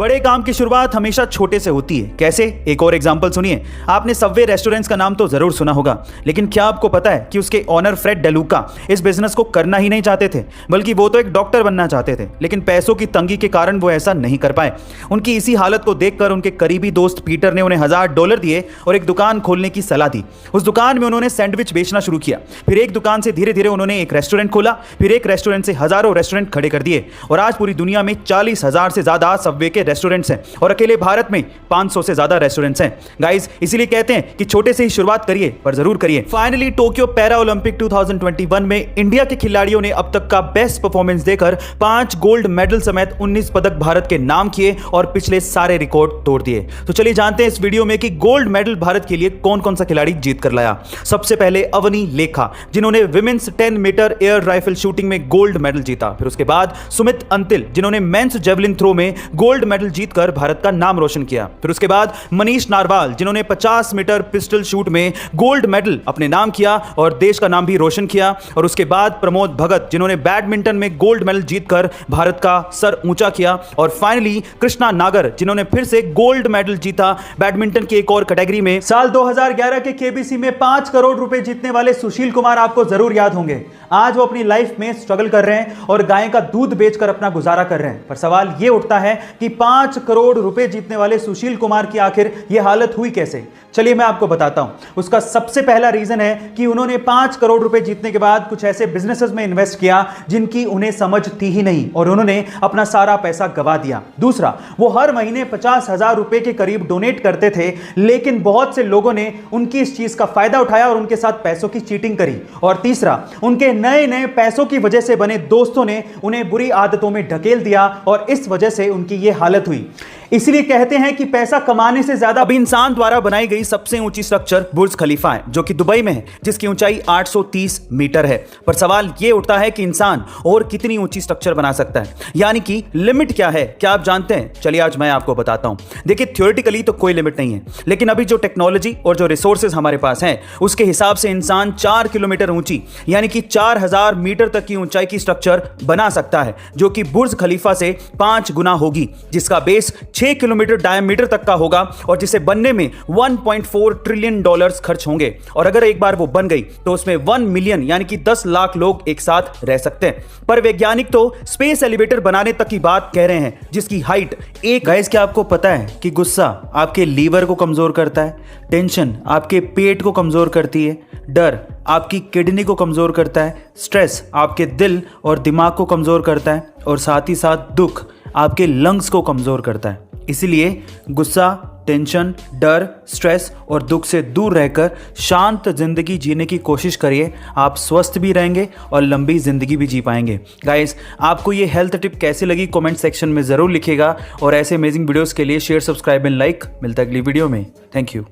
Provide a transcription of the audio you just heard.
बड़े काम की शुरुआत हमेशा छोटे से होती है। कैसे? एक और एग्जांपल सुनिए। आपने सबवे रेस्टोरेंट्स का नाम तो जरूर सुना होगा, लेकिन क्या आपको पता है कि उसके ओनर फ्रेड डेलुका इस बिजनेस को करना ही नहीं चाहते थे, बल्कि वो तो एक डॉक्टर बनना चाहते थे, लेकिन पैसों की तंगी के कारण वो ऐसा नहीं कर पाए। उनकी इसी हालत को देखकर उनके करीबी दोस्त पीटर ने उन्हें $1000 दिए और एक दुकान खोलने की सलाह दी। उस दुकान में उन्होंने सैंडविच बेचना शुरू किया। फिर एक दुकान से धीरे धीरे उन्होंने एक रेस्टोरेंट खोला, फिर एक रेस्टोरेंट से हजारों रेस्टोरेंट खड़े कर दिए और आज पूरी दुनिया में 40,000 से ज्यादा सबवे के रेस्टोरेंट्स हैं और अकेले भारत में 500 से ज्यादा रेस्टोरेंट्स हैं। गाइस, इसीलिए कहते हैं कि छोटे से ही शुरुआत करिए, पर जरूर करिए। फाइनली टोक्यो पैरा ओलंपिक 2021 में इंडिया के खिलाड़ियों ने अब तक का बेस्ट परफॉर्मेंस देकर 5 गोल्ड मेडल समेत 19 पदक भारत के नाम किए और पिछले सारे रिकॉर्ड तोड़ दिए। तो चलिए जानते हैं इस वीडियो में कि गोल्ड मेडल भारत के लिए कौन कौन सा खिलाड़ी जीत कर लाया। सबसे पहले अवनी लेखा, जिन्होंने women's 10 metre air rifle shooting में गोल्ड मेडल जीता। फिर उसके बाद सुमित अंतिल, जिन्होंने मेंस जेवलिन थ्रो में गोल्ड मेडल जीतकर भारत का नाम रोशन किया। फिर उसके बाद मनीष नारवाल, जिन्होंने 50 मीटर पिस्टल शूट में गोल्ड मेडल अपने नाम किया और देश का नाम भी रोशन किया। और उसके बाद प्रमोद भगत, जिन्होंने बैडमिंटन में गोल्ड मेडल जीतकर भारत का सर ऊंचा किया। और फाइनली कृष्णा नागर, जिन्होंने फिर से गोल्ड मेडल जीता बैडमिंटन की एक और कैटेगरी में। साल 2011 के केबीसी में 5 करोड़ रुपए जीतने वाले सुशील कुमार आपको जरूर याद होंगे। आज वो अपनी लाइफ में स्ट्रगल कर रहे हैं और गाय का दूध बेचकर अपना गुजारा कर रहे हैं। पर सवाल यह उठता है कि 5 करोड़ रुपए जीतने वाले सुशील कुमार की आखिर यह हालत हुई कैसे? चलिए मैं आपको बताता हूं। उसका सबसे पहला रीजन है कि उन्होंने 5 करोड़ रुपए जीतने के बाद कुछ ऐसे बिजनेसेस में इन्वेस्ट किया जिनकी उन्हें समझ थी ही नहीं और उन्होंने अपना सारा पैसा गवा दिया। दूसरा, वो हर महीने 50,000 रुपए के करीब डोनेट करते थे, लेकिन बहुत से लोगों ने उनकी इस चीज का फायदा उठाया और उनके साथ पैसों की चीटिंग करी। और तीसरा, उनके नए नए पैसों की वजह से बने दोस्तों ने उन्हें बुरी आदतों में ढकेल दिया और इस वजह से उनकी यह हालत हुई। इसलिए कहते हैं कि पैसा कमाने से ज्यादा अभी इंसान द्वारा बनाई गई सबसे ऊंची स्ट्रक्चर बुर्ज खलीफा है, जो कि दुबई में है, जिसकी ऊंचाई 830 मीटर है। पर सवाल यह उठता है कि इंसान और कितनी ऊंची स्ट्रक्चर बना सकता है, यानी कि लिमिट क्या है? क्या आप जानते हैं? चलिए आज मैं आपको बताता हूं। देखिए, थ्योरेटिकली तो कोई लिमिट नहीं है, लेकिन अभी जो टेक्नोलॉजी और जो रिसोर्सेज हमारे पास हैं, उसके हिसाब से इंसान 4 किलोमीटर ऊंची, यानी कि 4000 मीटर तक की ऊंचाई की स्ट्रक्चर बना सकता है, जो कि बुर्ज खलीफा से 5 गुना होगी, जिसका बेस 6 किलोमीटर डायमीटर तक का होगा और जिसे बनने में $1.4 ट्रिलियन खर्च होंगे। और अगर एक बार वो बन गई तो उसमें 1 मिलियन यानी कि 10 लाख लोग एक साथ रह सकते हैं। पर वैज्ञानिक तो स्पेस एलिवेटर बनाने तक की बात कह रहे हैं, जिसकी हाइट एक। गाइस, क्या आपको पता है कि गुस्सा आपके लीवर को कमजोर करता है, टेंशन आपके पेट को कमजोर करती है, डर आपकी किडनी को कमजोर करता है, स्ट्रेस आपके दिल और दिमाग को कमजोर करता है और साथ ही साथ दुख आपके लंग्स को कमजोर करता है। इसीलिए गुस्सा, टेंशन, डर, स्ट्रेस और दुख से दूर रहकर शांत जिंदगी जीने की कोशिश करिए। आप स्वस्थ भी रहेंगे और लंबी जिंदगी भी जी पाएंगे। गाइस, आपको ये हेल्थ टिप कैसी लगी कमेंट सेक्शन में जरूर लिखिएगा और ऐसे अमेजिंग वीडियोस के लिए शेयर, सब्सक्राइब एंड लाइक। मिलता है अगली वीडियो में। Thank you.